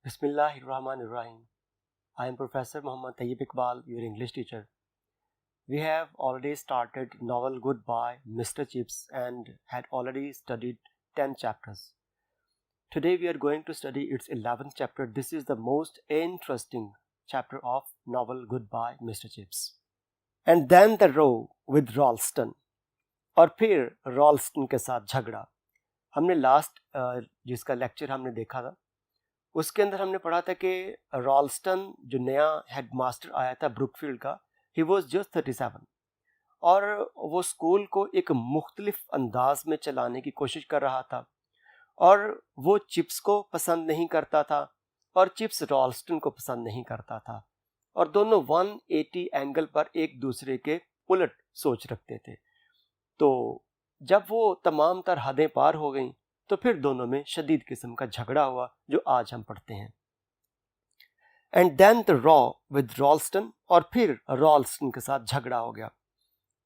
Bismillahirrahmanirrahim. I am Professor Muhammad Tayyib Iqbal, your English teacher. We have already started novel Goodbye, Mr. Chips, and had already studied 10 chapters. Today we are going to study its 11th chapter. This is the most interesting chapter of novel Goodbye, Mr. Chips. And then the row with Ralston. और फिर रॉल्स्टन के साथ झगड़ा. हमने last जिसका lecture हमने देखा था उसके अंदर हमने पढ़ा था कि रॉल्स्टन जो नया हेडमास्टर आया था ब्रुकफील्ड का, ही वॉज जस्ट 37 और वो स्कूल को एक मुख्तलिफ अंदाज में चलाने की कोशिश कर रहा था और वो चिप्स को पसंद नहीं करता था और चिप्स रॉल्स्टन को पसंद नहीं करता था और दोनों 180 एंगल पर एक दूसरे के उलट सोच रखते थे. तो जब वो तमाम तर हदें पार हो गईं तो फिर दोनों में शदीद किस्म का झगड़ा हुआ जो आज हम पढ़ते हैं. And then the row with Ralston, और फिर रॉल्स्टन के साथ झगड़ा हो गया.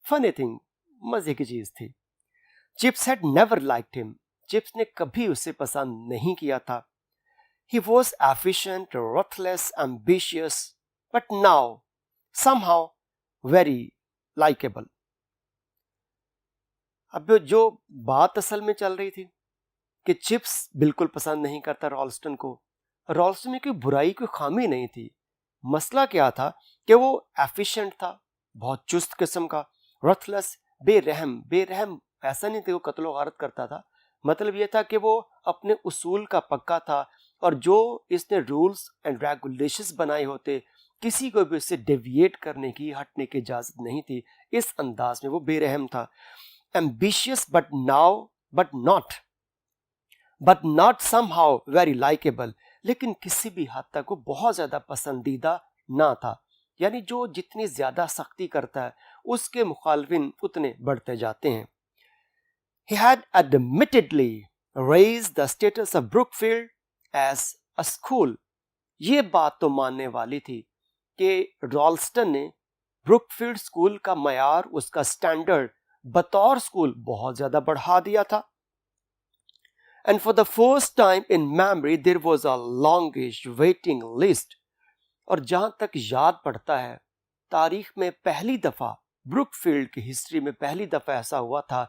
फनी थिंग, मजे की चीज थी. Chips had never liked him. Chips ने कभी उसे पसंद नहीं किया था. He was efficient, ruthless, ambitious, but now somehow very likeable. अब जो बात असल में चल रही थी कि चिप्स बिल्कुल पसंद नहीं करता रॉल्स्टन को. रॉल्स्टन में कोई बुराई, कोई खामी नहीं थी. मसला क्या था कि वो एफिशिएंट था, बहुत चुस्त किस्म का, रथलेस, बेरहम ऐसा नहीं था वो कत्ल गारत करता था. मतलब ये था कि वो अपने उसूल का पक्का था और जो इसने रूल्स एंड रेगुलेशंस बनाए होते किसी को भी उससे डेविएट करने की, हटने की इजाजत नहीं थी. इस अंदाज में वो बेरहम था. Ambitious but not somehow very likeable. लेकिन किसी भी हद तक वो बहुत ज्यादा पसंदीदा ना था. यानी जो जितनी ज्यादा सख्ती करता है उसके मुखालफिन उतने बढ़ते जाते हैं. He had admittedly raised the status of Brookfield as a school. ये बात तो मानने वाली थी कि रॉल्स्टन ने ब्रुकफील्ड स्कूल का मयार, उसका स्टैंडर्ड बतौर स्कूल बहुत ज्यादा बढ़ा दिया था. And for the first time in memory there was a longish waiting list. और जहां तक याद पड़ता है, तारीख में पहली दफा, ब्रुकफील्ड की हिस्ट्री में पहली दफा ऐसा हुआ था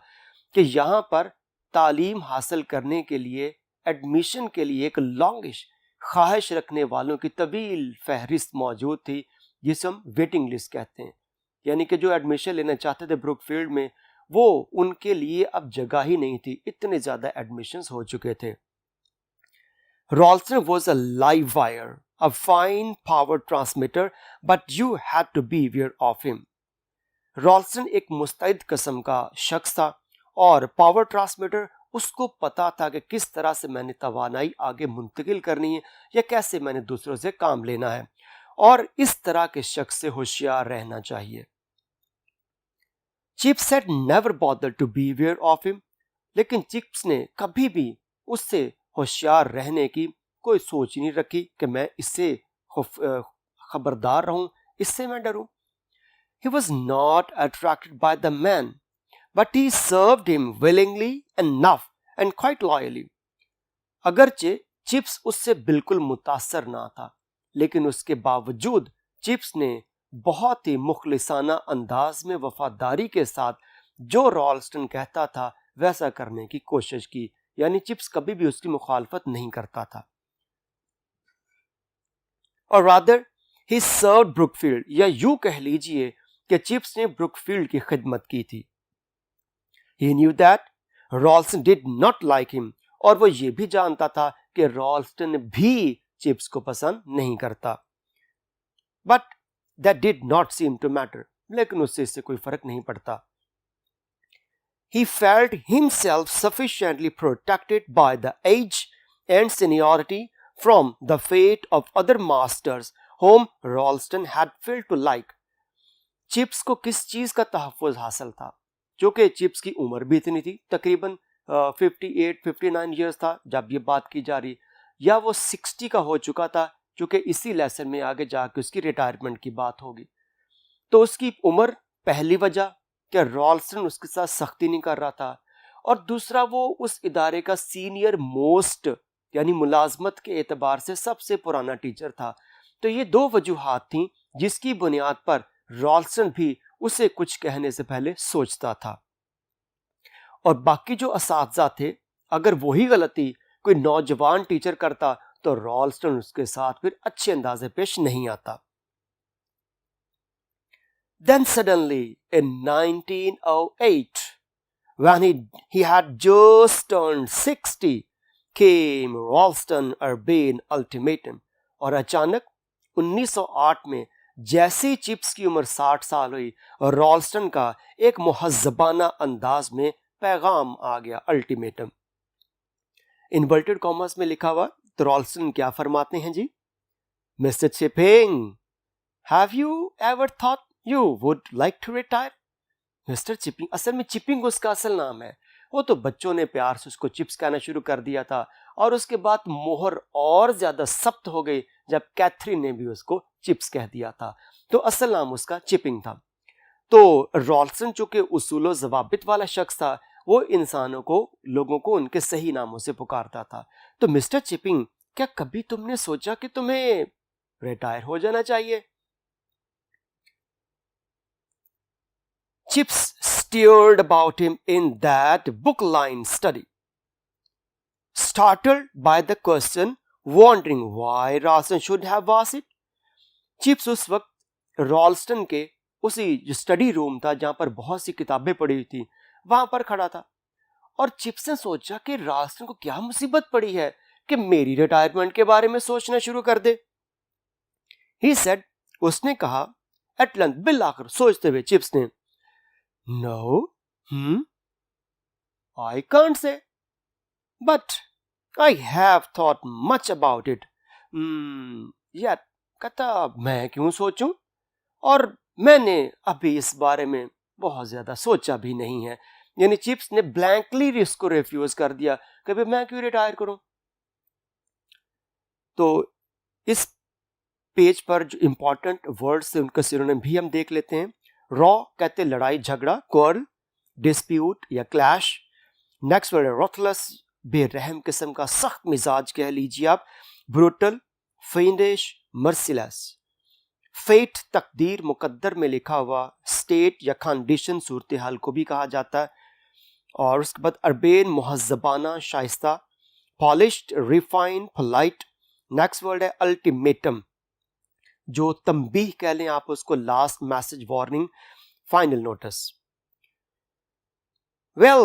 कि यहां पर तालीम हासिल करने के लिए, एडमिशन के लिए एक लॉन्गिश ख्वाहिश रखने वालों की तवील फहरिस्त मौजूद थी, जिसे हम वेटिंग लिस्ट कहते हैं. यानी कि जो एडमिशन लेना चाहते थे ब्रुकफील्ड में, वो उनके लिए अब जगह ही नहीं थी, इतने ज्यादा एडमिशंस हो चुके थे. Ralston was a live wire, a fine power transmitter, but you had to be aware of him. Ralston एक मुस्तैद किस्म का शख्स था और पावर ट्रांसमीटर, उसको पता था कि किस तरह से मैंने तवानाई आगे मुंतकिल करनी है या कैसे मैंने दूसरों से काम लेना है, और इस तरह के शख्स से होशियार रहना चाहिए. Chips had never bothered to be aware of him. लेकिन चिप्स ने कभी भी उससे होशियार रहने की कोई सोच नहीं रखी कि मैं इससे खबरदार रहूं, इससे मैं डरूं. He was not attracted by the man, but he served him willingly enough and quite loyally. अगरचे चिप्स उससे बिल्कुल मुतासर ना था, लेकिन उसके बावजूद चिप्स ने बहुत ही मुखलिसाना अंदाज में वफादारी के साथ जो रॉल्स्टन कहता था वैसा करने की कोशिश की. यानी चिप्स कभी भी उसकी मुखालफत नहीं करता था. और रादर ही सर्व्ड ब्रुकफील्ड, या यूं कह लीजिए कि चिप्स ने ब्रुकफील्ड की खिदमत की थी. He knew that Ralston did not like him, और वो ये भी जानता था कि रॉल्स्टन भी चिप्स को पसंद नहीं करता. But that did not seem to matter. लेकिन उससे इससे कोई फर्क नहीं पड़ता. He felt himself sufficiently protected by the age and seniority from the fate of other masters whom Ralston had failed to like. Chips को किस चीज का तहफ़्फ़ुज़ हासिल था? चूंकि चिप्स की उम्र भी इतनी थी, तकरीबन 58-59 ईयर्स था जब ये बात की जा रही, या वो 60 का हो चुका था, चूंकि इसी लेसन में आगे जाके उसकी रिटायरमेंट की बात होगी. तो उसकी उम्र पहली वजह कि रॉल्स्टन उसके साथ सख्ती नहीं कर रहा था, और दूसरा वो उस इदारे का सीनियर मोस्ट यानी मुलाजमत के एतबार से सबसे पुराना टीचर था। तो ये दो वजूहात थीं जिसकी बुनियाद पर रॉल्स्टन भी उसे कुछ कहने से पहले सोचता था। और बाकी जो असातिज़ा थे, अगर वही गलती कोई नौजवान टीचर करता तो रॉल्स्टन उसके साथ फिर अच्छे अंदाजे पेश नहीं आता। Then suddenly in 1908, when he had just turned 60, came Ralston Urban Ultimatum। और अचानक 1908 में जैसी चिप्स की उम्र 60 साल हुई और रॉल्स्टन का एक मुहज़्ज़बाना अंदाज में पैगाम आ गया, अल्टीमेटम। इन्वर्टेड कॉमर्स में लिखा हुआ। तो रॉल्स्टन क्या फरमाते हैं जी? Mister Chipping, have you ever thought you would like to retire? Mister Chipping, असल में चिपिंग उसका असल नाम है। वो तो बच्चों ने प्यार से उसको चिप्स कहना शुरू कर दिया था और उसके बाद मोहर और ज्यादा सख्त हो गई जब कैथरीन ने भी उसको चिप्स कह दिया था। तो असल नाम उसका चिपिंग था। तो रॉल्स्टन चूंकि उसूलो ज़वाबित वाला शख्स था, वो इंसानों को, लोगों को उनके सही नामों से पुकारता था। तो मिस्टर चिपिंग, क्या कभी तुमने सोचा कि तुम्हें रिटायर हो जाना चाहिए? Chips stared about him in that book-lined study, startled by the question, wondering why Ralston should have asked it. Chips उस वक्त रॉल्स्टन के उसी जो स्टडी रूम था जहां पर बहुत सी किताबें पड़ी हुई थी, वहां पर खड़ा था और चिप्स ने सोचा कि रॉल्स्टन को क्या मुसीबत पड़ी है कि मेरी रिटायरमेंट के बारे में सोचना शुरू कर दे। He said, उसने कहा, एट लेंथ, बिल आकर सोचते हुए चिप्स ने, No, I can't say, but I have thought much about it. Yet, कहता मैं क्यों सोचूं? और मैंने अभी इस बारे में बहुत ज्यादा सोचा भी नहीं है। यानी चिप्स ने ब्लैंकली इसको रिफ्यूज कर दिया कि भाई मैं क्यों रिटायर करूं। तो इस पेज पर जो इंपॉर्टेंट वर्ड्स थे उनका सिनोनिम भी हम देख लेते हैं। रॉ कहते लड़ाई झगड़ा, क्वार्रल, डिस्प्यूट या क्लैश। नेक्स्ट वर्ड है रॉथलेस, बेरहम किस्म का, सख्त मिजाज कह लीजिए आप। Brutal, फेंडिश, merciless. फेट, तकदीर, मुकद्दर में लिखा हुआ। स्टेट या कंडीशन, सूरत हाल को भी कहा जाता है। और उसके बाद अर्बेन, मुहज़्ज़बाना, शाइस्ता। Polished, refined, polite. Next word है अल्टीमेटम, जो तंबीह कह लें आप उसको, last message, warning, final notice. Well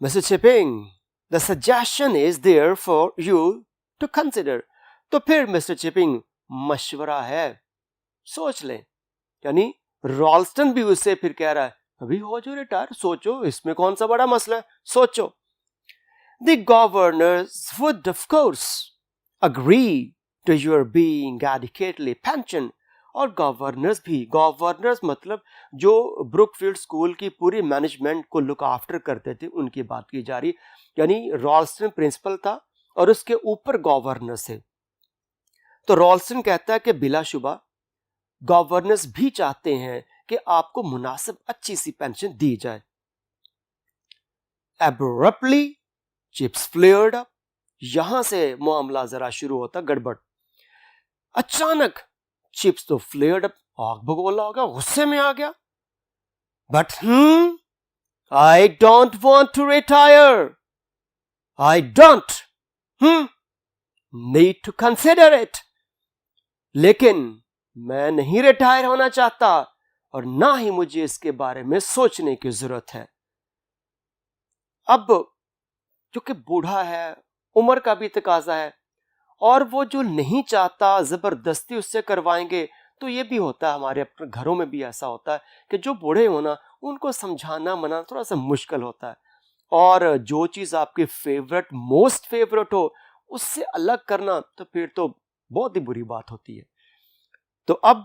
mister Chipping, the suggestion is there for you to consider. तो फिर मिस्टर चिपिंग, मशवरा है, सोच लें। यानी रॉल्स्टन भी उससे फिर कह रहा है, अभी हो जो रिटायर, सोचो, इसमें कौन सा बड़ा मसला है, सोचो। The governors would of course agree to your being adequately pensioned। और गवर्नर्स भी, गवर्नर्स मतलब जो ब्रुकफील्ड स्कूल की पूरी मैनेजमेंट को लुक आफ्टर करते थे, उनकी बात की जा रही। यानी रॉल्स्टन प्रिंसिपल था और उसके ऊपर गवर्नर्स थे। तो रॉल्स्टन कहता है कि बिलाशुबा गवर्नर्स भी चाहते हैं कि आपको मुनासिब अच्छी सी पेंशन दी जाए। Abruptly, chips flared up. यहां से मामला जरा शुरू होता गड़बड़। अचानक चिप्स तो फ्लेयर्ड अप, आग भगोला हो गया, गुस्से में आ गया। But I don't want to retire, I don't need to consider it. लेकिन मैं नहीं रिटायर होना चाहता और ना ही मुझे इसके बारे में सोचने की जरूरत है। अब जो कि बूढ़ा है, उम्र का भी तकाजा है, और वो जो नहीं चाहता जबरदस्ती उससे करवाएंगे। तो ये भी होता है, हमारे अपने घरों में भी ऐसा होता है कि जो बूढ़े हो ना, उनको समझाना मनाना थोड़ा सा मुश्किल होता है। और जो चीज़ आपकी फेवरेट, मोस्ट फेवरेट हो, उससे अलग करना तो फिर तो बहुत ही बुरी बात होती है। तो अब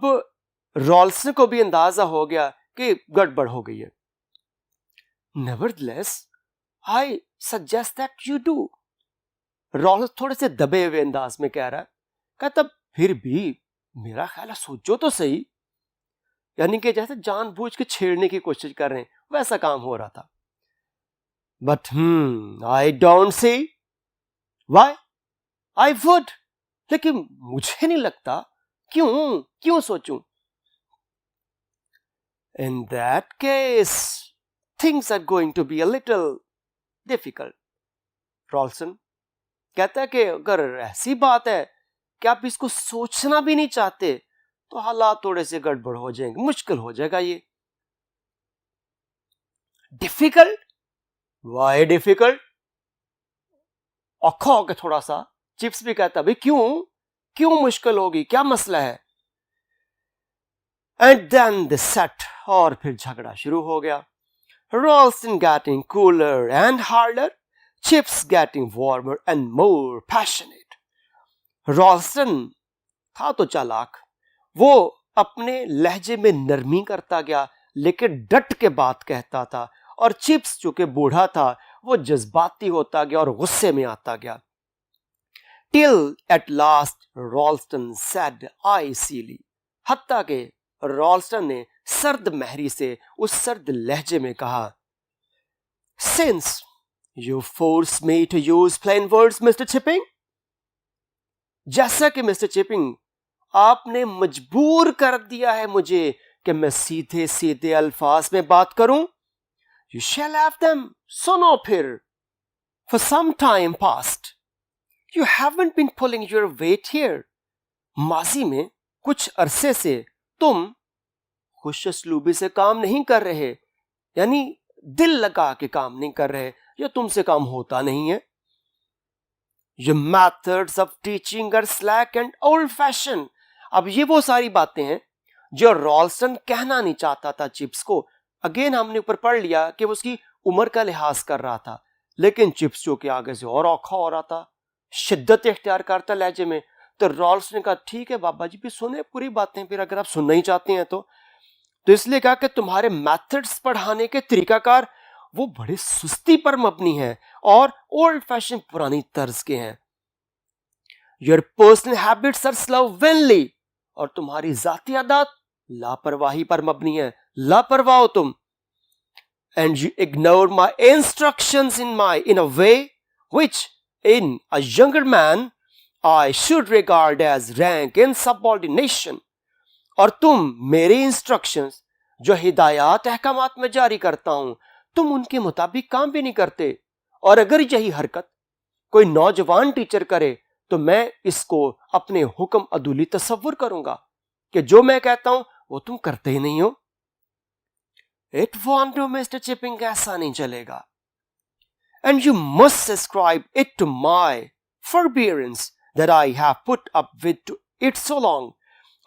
रॉल्स्टन को भी अंदाजा हो गया कि गड़बड़ हो गई है। Nevertheless I suggest that you do. Rolls थोड़े से दबे हुए अंदाज में कह रहा है, कहता फिर भी मेरा ख्याल है सोचो तो सही। यानी कि जैसे जानबूझ के छेड़ने की कोशिश कर रहे हैं, वैसा काम हो रहा था। But I don't see why, I would, लेकिन मुझे नहीं लगता। क्यों क्यों सोचूं? In that case things are going to be a little difficult. Ralston कहता है कि अगर ऐसी बात है कि आप इसको सोचना भी नहीं चाहते तो हालात थोड़े से गड़बड़ हो जाएंगे, मुश्किल हो जाएगा ये। डिफिकल्ट? Why difficult? औखा हो गया थोड़ा सा। चिप्स भी कहता भाई क्यों क्यों मुश्किल होगी, क्या मसला है? एंड देन द सेट, और फिर झगड़ा शुरू हो गया। Ralston getting cooler and harder, Chips getting warmer and more passionate. Ralston था तो चालाक, वो अपने लहजे में नरमी करता गया लेकिन डट के बात कहता था, और चिप्स चूंकि बूढ़ा था वो जज्बाती होता गया और गुस्से में आता गया। Till at last Ralston said icily, हत्ता के रॉल्स्टन ने सर्द महरी से उस सर्द लहजे में कहा, Since you force me to use plain words, Mr. Chipping, जैसा कि मिस्टर चिपिंग आपने मजबूर कर दिया है मुझे कि मैं सीधे सीधे अल्फाज में बात करूं, you shall have them. सुनो फिर, for some time past you haven't been pulling your weight here. माजी में कुछ अरसे से तुम खुशअस्लूबी से काम नहीं कर रहे, यानी दिल लगा के काम नहीं कर रहे, या तुमसे काम होता नहीं है। Your methods of teaching are slack and old fashioned. अब ये वो सारी बातें हैं जो रॉल्स्टन कहना नहीं चाहता था चिप्स को। अगेन हमने ऊपर पढ़ लिया कि वो उसकी उम्र का लिहाज कर रहा था, लेकिन चिप्स जो के आगे से और औखा हो रहा था, शिद्दत इख्तियार करता लहजे में। तो रॉल्स्टन ने कहा ठीक है बाबा जी, भी सुने पूरी बातें, फिर अगर आप सुनना ही चाहते हैं तो इसलिए कहा कि तुम्हारे मेथड्स पढ़ाने के तरीकाकार वो बड़े सुस्ती पर मबनी है और ओल्ड फैशन पुरानी तर्ज के हैं। योर पर्सनल हैबिट्स आर स्लोवेनली, और तुम्हारी जाती आदत लापरवाही पर मबनी है, लापरवाह हो तुम। And you ignore my instructions in a way which in a younger man I should regard as rank insubordination, और तुम मेरे इंस्ट्रक्शंस जो हिदायत अहकामात में जारी करता हूं तुम उनके मुताबिक काम भी नहीं करते। और अगर यही हरकत कोई नौजवान टीचर करे तो मैं इसको अपने हुक्म अदूली तसव्वुर करूंगा कि जो मैं कहता हूं वो तुम करते ही नहीं हो। It won't do mister Chipping, ऐसा नहीं चलेगा। And you must subscribe it to my forbearance that I have put up with it so long,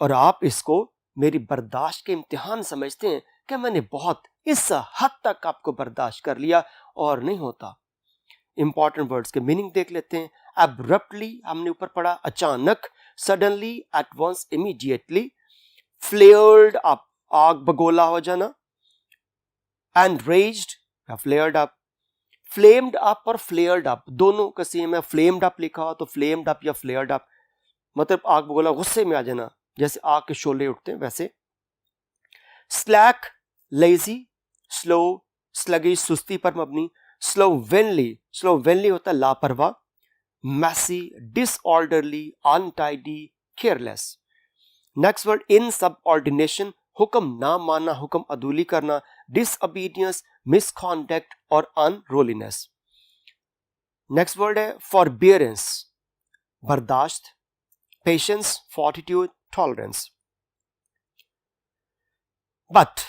और आप इसको मेरी बर्दाश्त के इम्तिहान समझते हैं कि मैंने बहुत इस हद तक आपको बर्दाश्त कर लिया और नहीं होता। इंपॉर्टेंट वर्ड्स के मीनिंग देख लेते हैं। एब्रप्टली हमने ऊपर पढ़ा, अचानक, suddenly, at once, immediately, flared up, आग बगोला हो जाना, एनरेज्ड या फ्लेयर्ड अप, फ्लेम्ड अप और फ्लेयर्ड अप दोनों का सेम है। फ्लेम्ड अप लिखा हो तो फ्लेम्ड अप या फ्लेयर्ड अप मतलब आग बगोला, गुस्से में आ जाना, जैसे आग के शोले उठते हैं वैसे। स्लैक, लेजी, स्लो, स्लगिश, सुस्ती पर मबनी। स्लोवेनली, स्लोवेनली होता है लापरवाह। Messy, disorderly, untidy, careless. Next word insubordination, हुक्म ना मानना, हुक्म अदूली करना। डिसओबीडियंस, मिसकॉन्डक्ट और अनरोलीनेस। नेक्स्ट वर्ड है फॉरबियरेंस, बर्दाश्त। Patience, fortitude, tolerance. But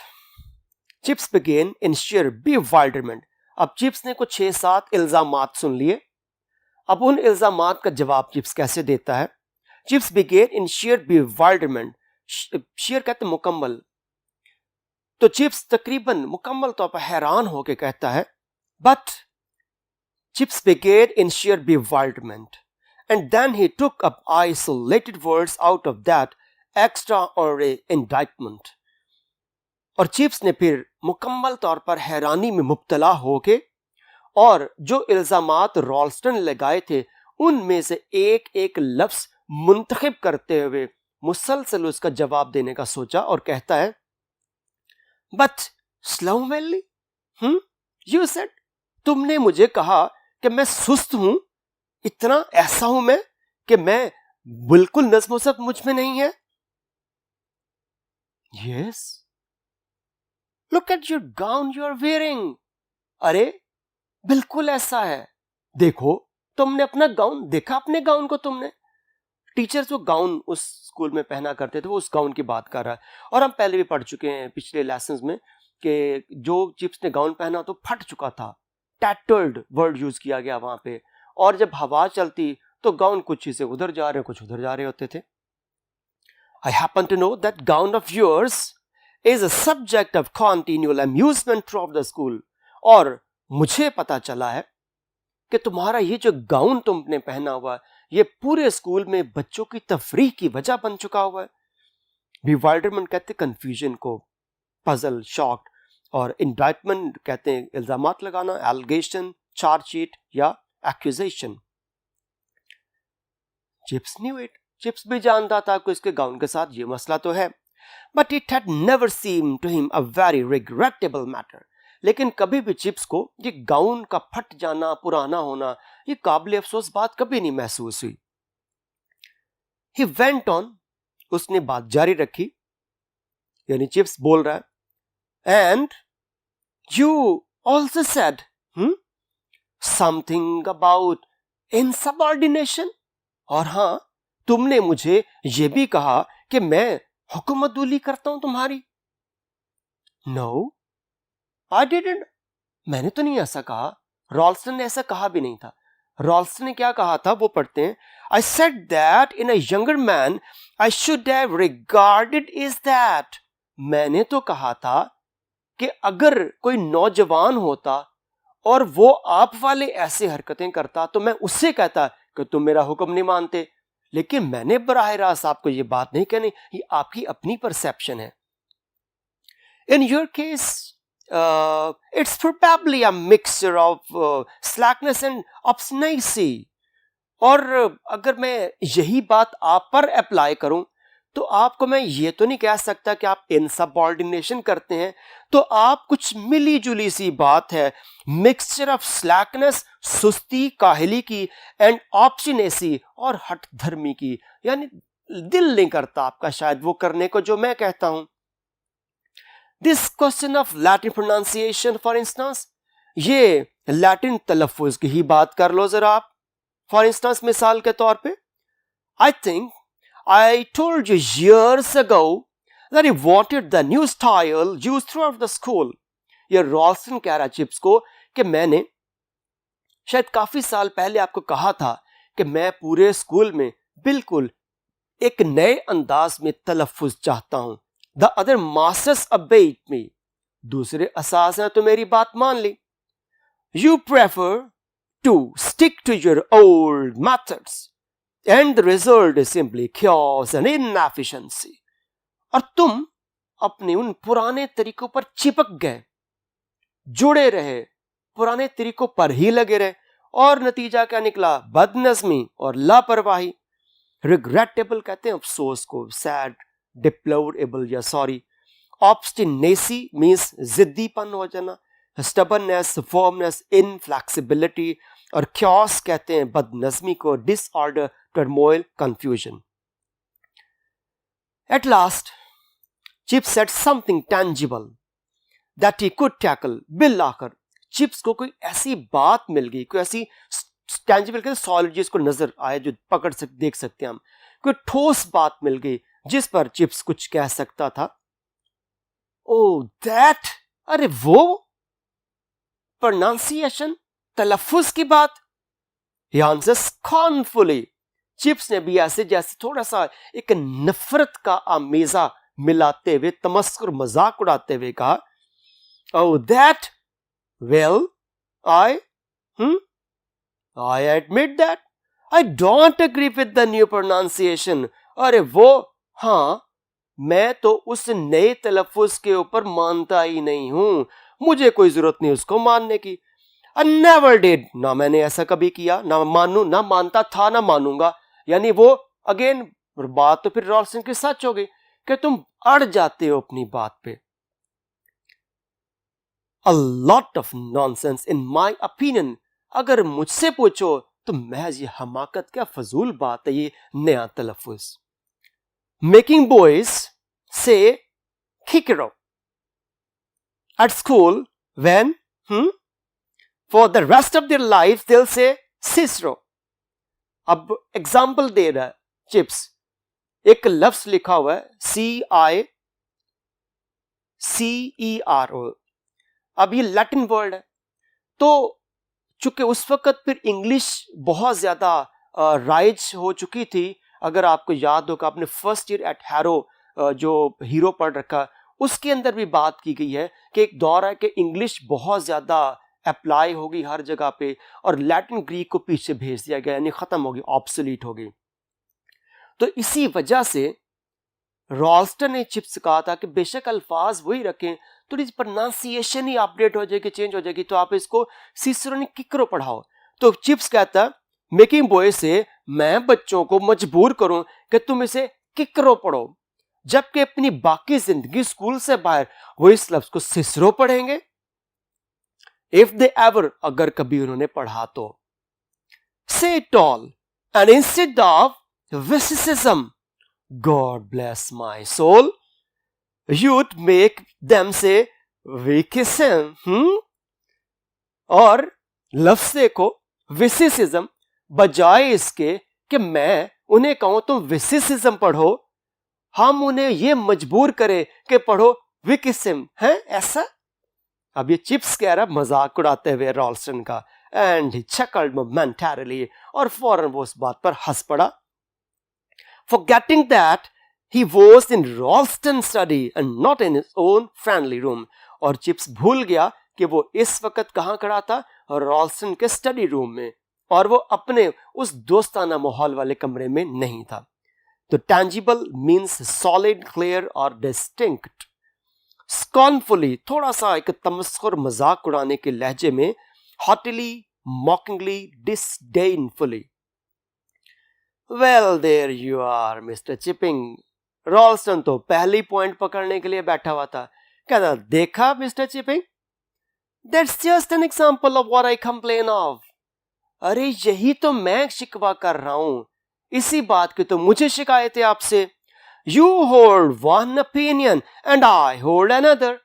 Chips began in sheer bewilderment. अब चिप्स ने कुछ 6-7 इल्जामात सुन लिए। अब उन इल्जामात का जवाब चिप्स कैसे देता है? Chips began in sheer bewilderment. Share कहते मुकम्मल, तो चिप्स तकरीबन मुकम्मल तौर पर हैरान होकर कहता है, but Chips began in sheer bewilderment. And then he took up isolated words out of that extraordinary indictment. और चिप्स ने फिर मुकम्मल तौर पर हैरानी में मुब्तला होके और जो इल्जामात रॉल्स्टन लगाए थे उनमें से एक एक लफ्ज मुंतखब करते हुए मुसलसल उसका जवाब देने का सोचा और कहता है, बट स्लोवेनली, यू सेड, तुमने मुझे कहा कि मैं सुस्त हूं, इतना ऐसा हूं मैं कि मैं बिल्कुल नज्म व ज़ब्त मुझ में नहीं है? Yes, look at your gown you are wearing. अरे बिल्कुल ऐसा है। देखो, तुमने अपना गाउन देखा, अपने गाउन को तुमने? टीचर्स जो गाउन उस स्कूल में पहना करते थे वो उस गाउन की बात कर रहा है। और हम पहले भी पढ़ चुके हैं पिछले लेसन्स में कि जो चिप्स ने गाउन पहना तो फट चुका था। टैटर्ड वर्ड यूज किया गया वहां पे। और जब हवा चलती तो गाउन कुछ हिस्से उधर जा रहे कुछ उधर जा रहे होते थे। I happen to know that gown of yours is a subject of continual amusement throughout the school. और मुझे पता चला है कि तुम्हारा ये जो गाउन तुमने पहना हुआ है ये पूरे स्कूल में बच्चों की तफरीह की वजह बन चुका हुआ है। बिवाइल्डरमेंट कहते हैं कंफ्यूजन को, पजल, शॉक, और इंडाइटमेंट कहते हैं इल्जामात लगाना, एलिगेशन, चार्जशीट या accusation. Chips knew it, chips भी जानता था कि उसके गाउन के साथ ये मसला तो है, but it had never seem to him a very regrettable matter. लेकिन कभी भी चिप्स को ये गाउन का फट जाना, पुराना होना, ये काबिल अफसोस बात कभी नहीं महसूस हुई। ही वेंट ऑन, उसने बात जारी रखी, यानी चिप्स बोल रहा है, and you also said something about insubordination. और हां, तुमने मुझे ये भी कहा कि मैं हुक्मतुली करता हूं तुम्हारी। नो आई डिडंट, मैंने तो नहीं ऐसा कहा। रॉल्स्टन ने ऐसा कहा भी नहीं था। रॉल्स्टन ने क्या कहा था वो पढ़ते हैं। I said that in a younger man I should have regarded is that. मैंने तो कहा था कि अगर कोई नौजवान होता और वो आप वाले ऐसे हरकतें करता तो मैं उससे कहता कि तुम मेरा हुक्म नहीं मानते। लेकिन मैंने बराह रास्त आपको ये बात नहीं कहनी, ये आपकी अपनी परसेप्शन है। In your case it's probably a mixture of slackness and obstinacy। और अगर मैं यही बात आप पर अप्लाई करूं तो आपको मैं ये तो नहीं कह सकता कि आप इनसबऑर्डिनेशन करते हैं, तो आप कुछ मिली जुली सी बात है, मिक्सचर ऑफ स्लैकनेस, सुस्ती, काहली की, एंड ऑब्स्टिनेसी, और हट धर्मी की, यानी दिल नहीं करता आपका शायद वो करने को जो मैं कहता हूं। This question of Latin pronunciation for instance, ये लैटिन तलफ़ुज़ की ही बात कर लो जरा आप। फॉर इंस्टेंस, मिसाल के तौर पे, I think I told you years ago that he wanted the new style used throughout the school। ये रॉल्स्टन कह रहा चिप्स को कि मैंने शायद काफी साल पहले आपको कहा था कि मैं पूरे स्कूल में बिल्कुल एक नए अंदाज में तलफ़ुज़ चाहता हूं। The other masters obeyed me। दूसरे असास ने तो मेरी बात मान ली। You prefer to stick to your old methods and the result is simply chaos and inefficiency। और तुम अपने उन पुराने तरीकों पर चिपक गए, जुड़े रहे, पुराने तरीकों पर ही लगे रहे, और नतीजा क्या निकला? बदनज़मी और लापरवाही। रिग्रेटेबल कहते हैं अफसोस को, सैड, डिप्लोरेबल या सॉरी। ऑब्स्टिनेसी मीन्स जिद्दीपन हो जाना, स्टबर्ननेस, फर्मनेस, इनफ्लेक्सिबिलिटी, और क्योस कहते हैं बदनज़मी को, disorder, turmoil, confusion. At last, Chips said something tangible that he could tackle। Bill आकर चिप्स को कोई ऐसी बात मिल गई, कोई ऐसी tangible कहते सॉलिड, जिसको नजर आए, जो पकड़ सकते, देख सकते हैं हम, कोई ठोस बात मिल गई जिस पर चिप्स कुछ कह सकता था। ओह दैट, अरे वो प्रोनाउंसिएशन, तलफ़ुज़ की बात। He answers scornfully। चिप्स ने भी ऐसे जैसे थोड़ा सा एक नफरत का आमेजा मिलाते हुए, तमस्कुर, मजाक उड़ाते हुए कहा, oh that, well I admit that I don't agree with the new pronunciation. अरे वो, हाँ, मैं तो उस नए तलफ़ुज़ के ऊपर मानता ही नहीं हूं, मुझे कोई जरूरत नहीं उसको मानने की। I never did, ना मैंने ऐसा कभी किया, ना मानू, ना मानता था, ना मानूंगा। यानी वो अगेन बात तो फिर रॉल्स्टन की सच हो गई कि तुम अड़ जाते हो अपनी बात पे। A lot of nonsense in my opinion। अगर मुझसे पूछो तो महज ये हमाकत, क्या फजूल बात है ये नया तलफ़ुज़। Making boys say Kikero at school when for the rest of their life दिल से सिसरो। अब एग्जाम्पल दे रहा है चिप्स, एक लफ्ज लिखा हुआ है CICERO। अब ये लैटिन वर्ड है, तो चूंकि उस वक्त फिर इंग्लिश बहुत ज्यादा राइज हो चुकी थी। अगर आपको याद होगा, आपने फर्स्ट ईयर एट हैरो जो हीरो पढ़ रखा, उसके अंदर भी बात की गई है कि एक दौर है कि इंग्लिश बहुत ज्यादा अप्लाई होगी हर जगह पे और लैटिन ग्रीक को पीछे भेज दिया गया, यानी खत्म होगी, ऑब्सोलीट होगी। तो इसी वजह से रॉल्स्टन ने चिप्स से कहा था कि बेशक अल्फाज वही रखें, थोड़ी प्रोनाउंसिएशन ही अपडेट हो जाएगी, चेंज हो जाएगी, तो आप इसको सिसरो ने किकरो पढ़ाओ। तो चिप्स कहता मेकिंग बॉय से मैं बच्चों को मजबूर करूं कि तुम इसे किकरो पढ़ो, जबकि अपनी बाकी जिंदगी स्कूल से बाहर वो इस लफ्ज को सिसरो पढ़ेंगे। इफ दे एवर, अगर कभी उन्होंने पढ़ा तो। Say it all and instead of vicissim, God bless my soul, you'd make them say wickissim. और लफ्ज देखो विसिसिज्म, बजाय इसके कि मैं उन्हें कहूं तुम विसिसिज्म पढ़ो, हम उन्हें यह मजबूर करें कि पढ़ो विकिज्म है ऐसा। अब ये चिप्स कह रहा मजाक उड़ाते हुए रॉल्स्टन का, एंड ही chuckled momentarily, और फौरन वो उस बात पर हंस पड़ा। Forgetting that he was in Ralston's study and not in his own friendly room, और चिप्स भूल गया कि वो इस वक्त कहाँ खड़ा था, रॉल्स्टन के स्टडी रूम में, और वो अपने उस दोस्ताना माहौल वाले कमरे में नहीं था। तो tangible means solid, clear और distinct। scornfully, थोड़ा सा एक तमस्खुर मजाक उड़ाने के लहजे में, haughtily, mockingly, disdainfully। Well, there you are, Mr. Chipping। रॉल्स्टन तो पहली पॉइंट पकड़ने के लिए बैठा हुआ था। कहता देखा mister chipping, that's just an example of what I complain of. अरे यही तो मैं शिकवा कर रहा हूं, इसी बात की तो मुझे शिकायत है आपसे। You hold one opinion and I hold another.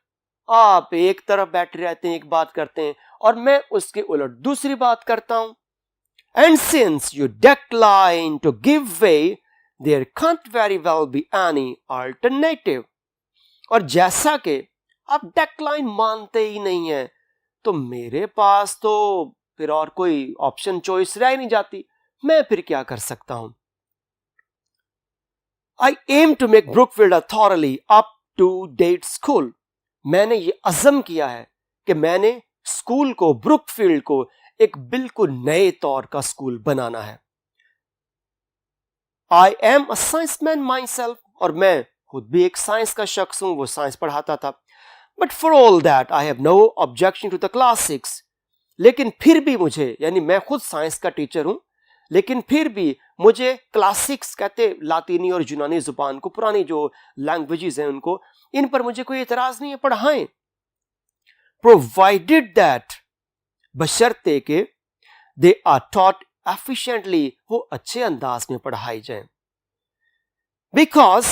आप एक तरफ बैठे रहते हैं, एक बात करते हैं, और मैं उसके उलट दूसरी बात करता हूं। And since you decline to give way, there can't very well be any alternative। और जैसा कि आप डेक्लाइन मानते ही नहीं है, तो मेरे पास तो फिर और कोई ऑप्शन चॉइस रह ही नहीं जाती, मैं फिर क्या कर सकता हूं। I aim to make Brookfield a thoroughly up-to-date school। मैंने ये अज़म किया है कि मैंने स्कूल को, ब्रुकफील्ड को एक बिल्कुल नए तौर का स्कूल बनाना है। I am a science man myself, और मैं खुद भी एक साइंस का शख्स हूं, वो साइंस पढ़ाता था। But for all that I have no objection to the classics। लेकिन फिर भी मुझे, यानी मैं खुद साइंस का टीचर हूं, लेकिन फिर भी मुझे क्लासिक्स, कहते लातीनी और यूनानी जुबान को, पुरानी जो लैंग्वेजेस हैं उनको, इन पर मुझे कोई एतराज नहीं है, पढ़ाएं। Provided that, बशर्ते के दे आर टॉट एफिशिएंटली, वो अच्छे अंदाज में पढ़ाई जाए। Because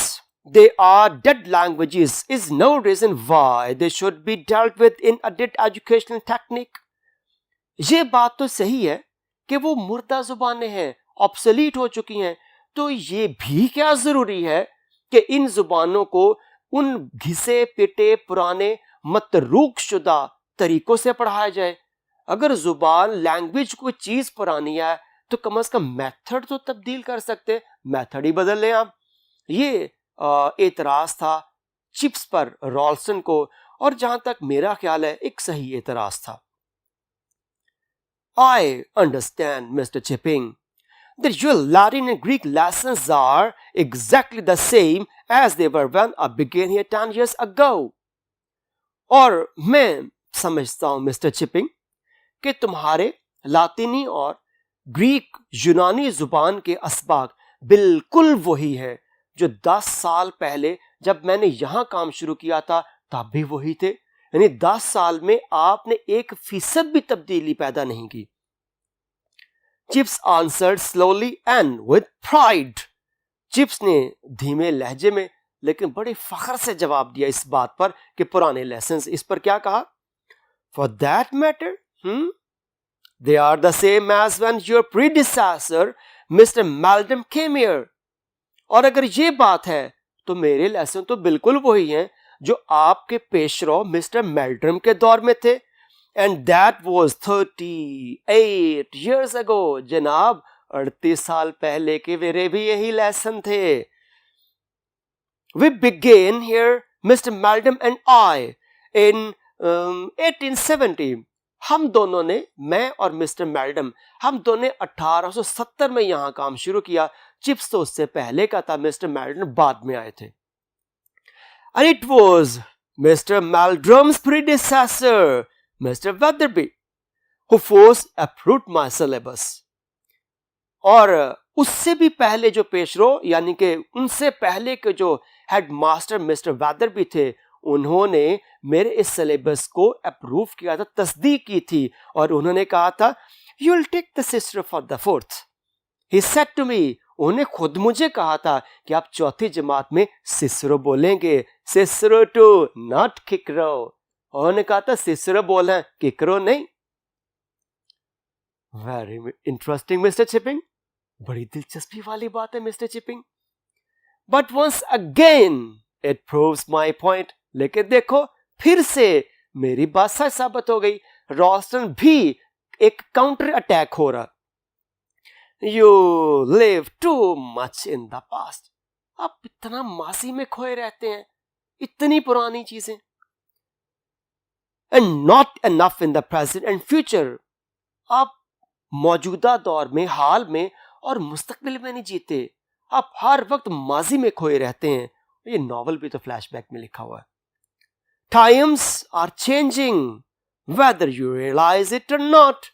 they are dead languages is no reason why they should be dealt with in a dead educational technique. ये बात तो सही है कि वो मुर्दा जुबानें हैं, ऑब्सोलीट हो चुकी हैं, तो ये भी क्या जरूरी है कि इन जुबानों को उन घिसे पिटे पुराने मतरूक शुदा तरीकों से पढ़ाया जाए। अगर जुबान, लैंग्वेज कोई चीज पुरानी है, तो कम से कम मेथड तो तब्दील कर सकते, मेथड ही बदल लें आप। ये एतराज था चिप्स पर रॉल्स्टन को, और जहां तक मेरा ख्याल है एक सही एतराज था। I understand, Mr. Chipping, that your Latin and Greek lessons are exactly the same as they were when I began here 10 years ago। और मैं समझता हूं मिस्टर चिपिंग कि तुम्हारे लातीनी और ग्रीक, यूनानी जुबान के असबाक बिल्कुल वही है जो 10 साल पहले जब मैंने यहां काम शुरू किया था तब भी वही थे। यानी 10 साल में आपने 1% भी तब्दीली पैदा नहीं की। Chips answered slowly and with pride. Chips ने धीमे लहजे में लेकिन बड़े फख्र से जवाब दिया इस बात पर कि पुराने लेसन्स। इस पर क्या कहा? For that matter they are the same as when your predecessor mister Meldrum came here. और अगर ये बात है तो मेरे लेसन तो बिल्कुल वही हैं जो आपके पेशरो मिस्टर मेल्ड्रम के दौर में थे। And that was 38 years ago। जनाब 38 साल पहले के मेरे भी यही लेसन थे। We began here, Mr. Meldrum and I, in 1870। हम दोनों ने, मैं और मिस्टर मेल्डम, हम दोनों ने 1870 में यहां काम शुरू किया। चिप्स तो उससे पहले का था, मिस्टर मेल्डम बाद में आए थे। And it was Mr. Meldrum's predecessor, Mr. Weatherby, who first approved my syllabus। और उससे भी पहले जो पेशरो यानी कि उनसे पहले के जो हेड मास्टर मिस्टर वेदरबी थे, उन्होंने मेरे इस सिलेबस को अप्रूव किया था, तस्दीक की थी। और उन्होंने कहा था you will take the sister for the fourth. He said to me, उन्हें खुद मुझे कहा था कि आप चौथी जमात में सिसरो बोलेंगे। Cicero too, not Kikero. उन्होंने कहा था सिसरो बोलना, किकरो नहीं। वेरी इंटरेस्टिंग मिस्टर चिपिंग, बड़ी दिलचस्पी वाली बात है Mister Chipping. But once again it proves my point. लेकिन देखो फिर से मेरी बात सच साबित हो गई। रॉल्स्टन भी एक काउंटर अटैक हो रहा। You live too much in the past. आप इतना मासी में खोए रहते हैं, इतनी पुरानी चीजें। And not enough in the present and future. आप मौजूदा दौर में, हाल में और मुस्तकबिल में नहीं जीते, आप हर वक्त माजी में खोए रहते हैं। ये नॉवल भी तो फ्लैशबैक में लिखा हुआ है। Times are changing whether you realise it or not.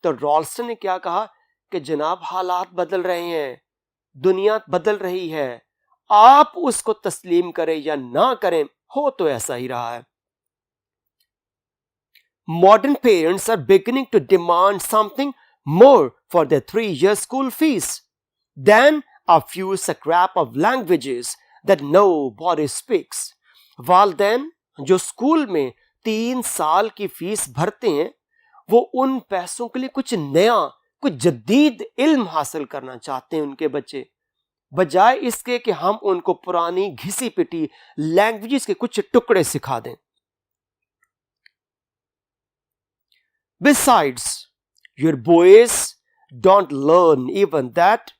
तो रॉल्स्टन ने क्या कहा कि जनाब हालात बदल रहे हैं, दुनिया बदल रही है, आप उसको तस्लीम करें या ना करें, हो तो ऐसा ही रहा है। Modern parents are beginning to demand something more for their 3-year school fees than a few scrap of languages that nobody speaks। वालदैन जो स्कूल में 3 साल की फीस भरते हैं, वो उन पैसों के लिए कुछ नया, कुछ जदीद इल्म हासिल करना चाहते हैं उनके बच्चे, बजाय इसके कि हम उनको पुरानी घिसी पिटी लैंग्वेजेस के कुछ टुकड़े सिखा दें। Besides, your boys don't learn even that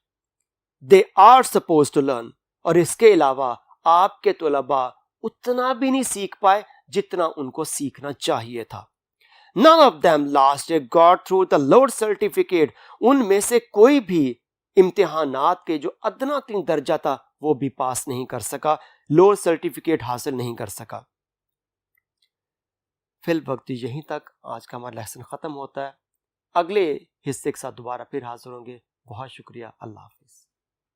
they are supposed to learn। और इसके अलावा आपके तुलबा उतना भी नहीं सीख पाए जितना उनको सीखना चाहिए था। None of them last year got through the lower certificate। उनमें से कोई भी इम्तिहानात के जो अदना तीन दर्जा था वो भी पास नहीं कर सका, लोअर सर्टिफिकेट हासिल नहीं कर सका। फिल वक्त यहीं तक आज का हमारा लेसन ख़त्म होता है। अगले हिस्से के साथ दोबारा फिर हाजिर होंगे। बहुत शुक्रिया। अल्लाह हाफिज़।